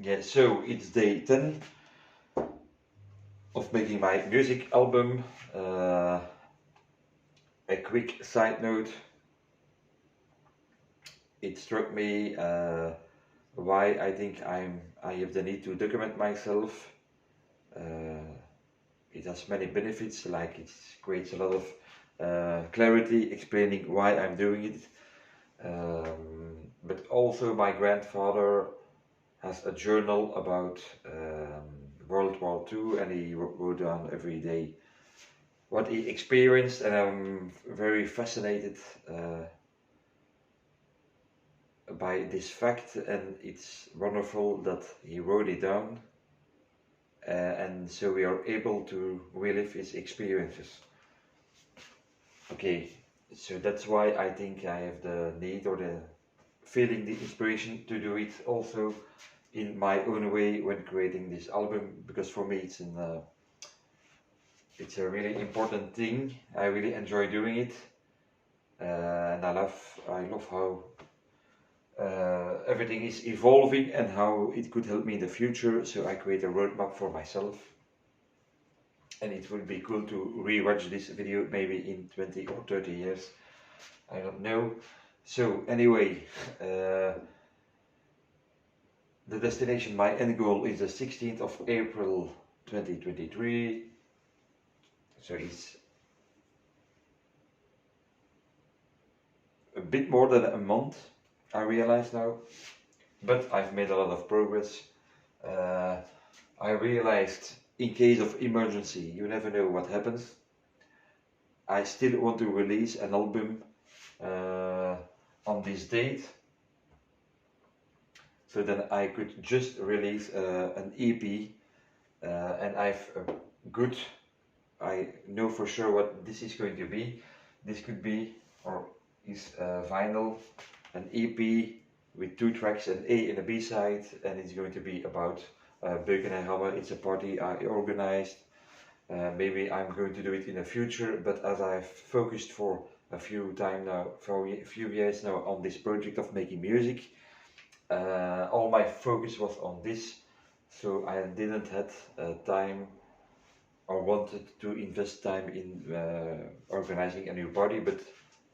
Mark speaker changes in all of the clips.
Speaker 1: Yeah, so it's day 10 of making my music album. A quick side note, it struck me why I think I have the need to document myself. Uh, it has many benefits, like it creates a lot of clarity explaining why I'm doing it. But also my grandfather has a journal about World War II, and he wrote down every day what he experienced, and I'm very fascinated by this fact, and it's wonderful that he wrote it down, and so we are able to relive his experiences. Okay, so that's why I think I have the need or the feeling, the inspiration to do it also in my own way when creating this album, because for me it's a really important thing. I really enjoy doing it, and I love how everything is evolving and how it could help me in the future. So I create a roadmap for myself, and it would be cool to rewatch this video maybe in 20 or 30 years. I don't know. So anyway, the destination, my end goal is the 16th of April 2023. So it's a bit more than a month, I realize now, but I've made a lot of progress. I realized in case of emergency, you never know what happens. I still want to release an album on this date, so then I could just release an EP, and I know for sure what this is going to be. This could be, or is vinyl, an EP with 2 tracks, an A and a B side, and it's going to be about Beuken and Hammer. It's a party I organized. Maybe I'm going to do it in the future, but as I've focused for a few years now on this project of making music, all my focus was on this, so I didn't have time or wanted to invest time in organizing a new party. But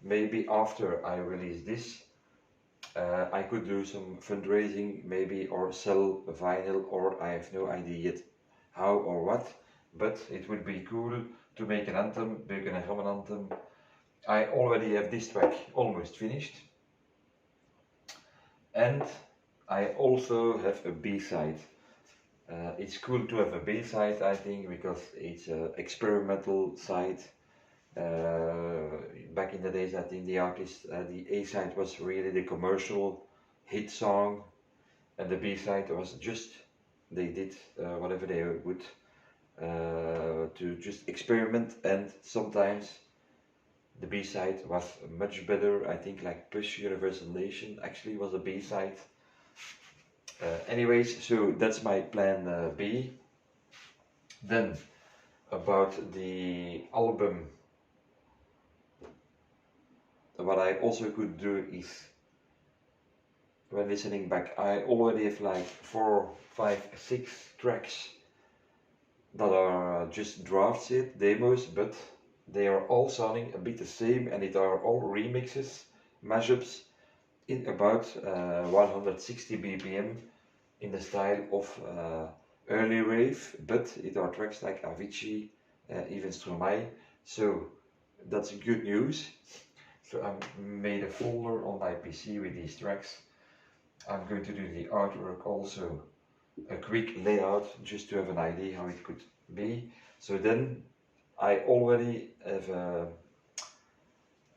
Speaker 1: maybe after I release this, I could do some fundraising maybe, or sell vinyl, or I have no idea yet how or what, but it would be cool to make an anthem, Beuken and Hammer anthem. I already have this track almost finished, and I also have a B-side. It's cool to have a B-side, I think, because it's an experimental side. Back in the days, I think the A-side was really the commercial hit song, and the B-side was just, they did whatever they would to just experiment, and sometimes the B-side was much better. I think like Push Universal Nation actually was a B-side. Anyways, so that's my plan B. Then about the album, what I also could do is, when listening back, I already have like 4, 5, 6 tracks that are just drafts yet, demos, but they are all sounding a bit the same, and it are all remixes, mashups in about 160 BPM in the style of early rave, but it are tracks like Avicii, even Stromae, so that's good news. So I made a folder on my PC with these tracks. I'm going to do the artwork also, a quick layout, just to have an idea how it could be. So then I already have a,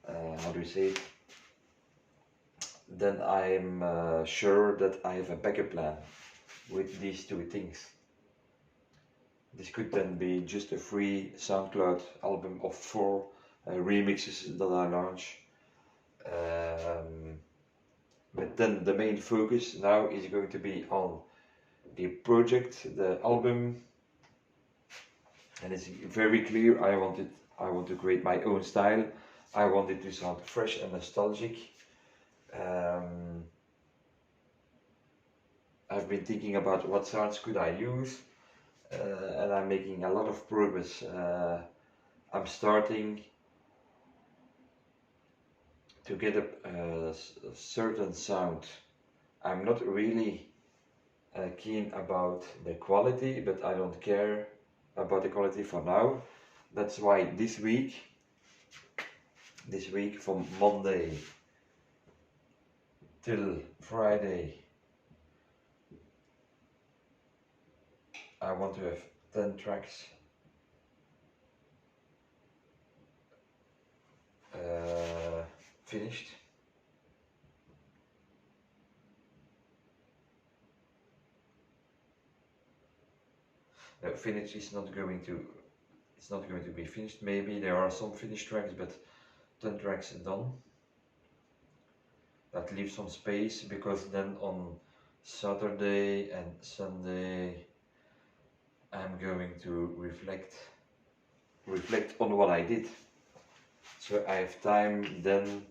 Speaker 1: how do you say it? Then I'm sure that I have a backup plan with these two things. This could then be just a free SoundCloud album of 4 remixes that I launch. But then the main focus now is going to be on the project, the album, and it's very clear. I want to create my own style. I want it to sound fresh and nostalgic. I I've been thinking about what sounds could I use, and I'm making a lot of progress. I'm starting to get a certain sound. I'm not really keen about the quality, but I don't care about the quality for now. That's why this week from Monday till Friday, I want to have 10 tracks finished. Finish is not going to, it's not going to be finished. Maybe there are some finished tracks, but 10 tracks done. That leaves some space, because then on Saturday and Sunday I'm going to reflect on what I did. So I have time then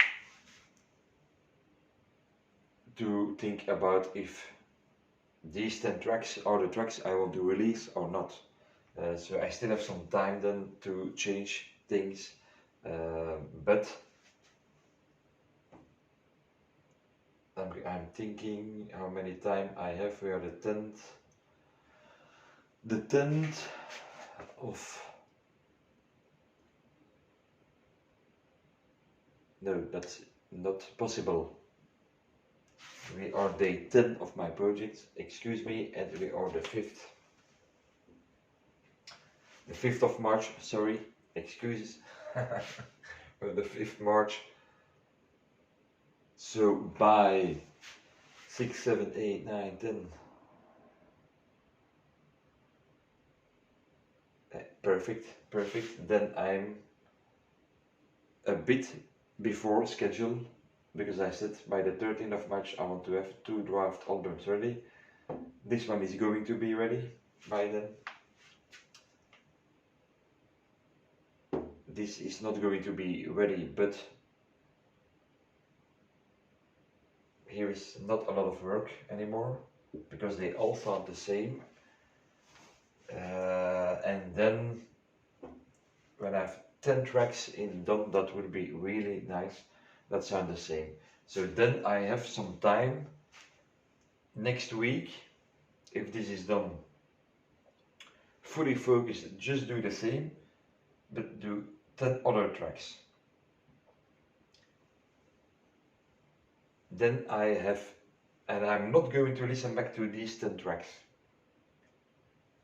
Speaker 1: to think about if these 10 tracks are the tracks I want to release or not. So I still have some time then to change things, but I'm thinking how many time I have. We are the 10th of, no, that's not possible. We are day 10 of my project, excuse me, and we are the 5th. The 5th of March, sorry, excuses. The 5th March. So by 6, 7, 8, 9, 10. Perfect. Then I'm a bit before schedule, because I said by the 13th of March I want to have 2 draft albums ready. This one is going to be ready by then. This is not going to be ready, but here is not a lot of work anymore, because they all sound the same. And then when I have 10 tracks in done, that would be really nice, that sound the same. So then I have some time next week, if this is done, fully focused, just do the same, but do 10 other tracks. Then I have, and I'm not going to listen back to these 10 tracks.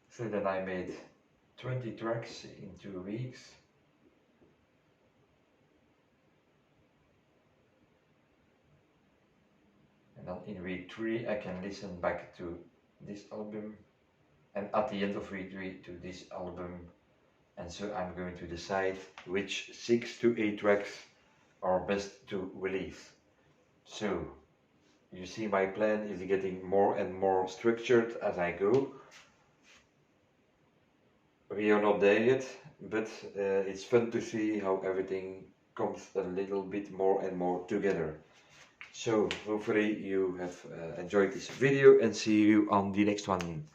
Speaker 1: So then I made 20 tracks in 2 weeks. And then in week 3 I can listen back to this album, and at the end of week 3 to this album. And so I'm going to decide which 6 to 8 tracks are best to release. So you see, my plan is getting more and more structured as I go. We are not there yet, but it's fun to see how everything comes a little bit more and more together. So hopefully you have enjoyed this video, and see you on the next one.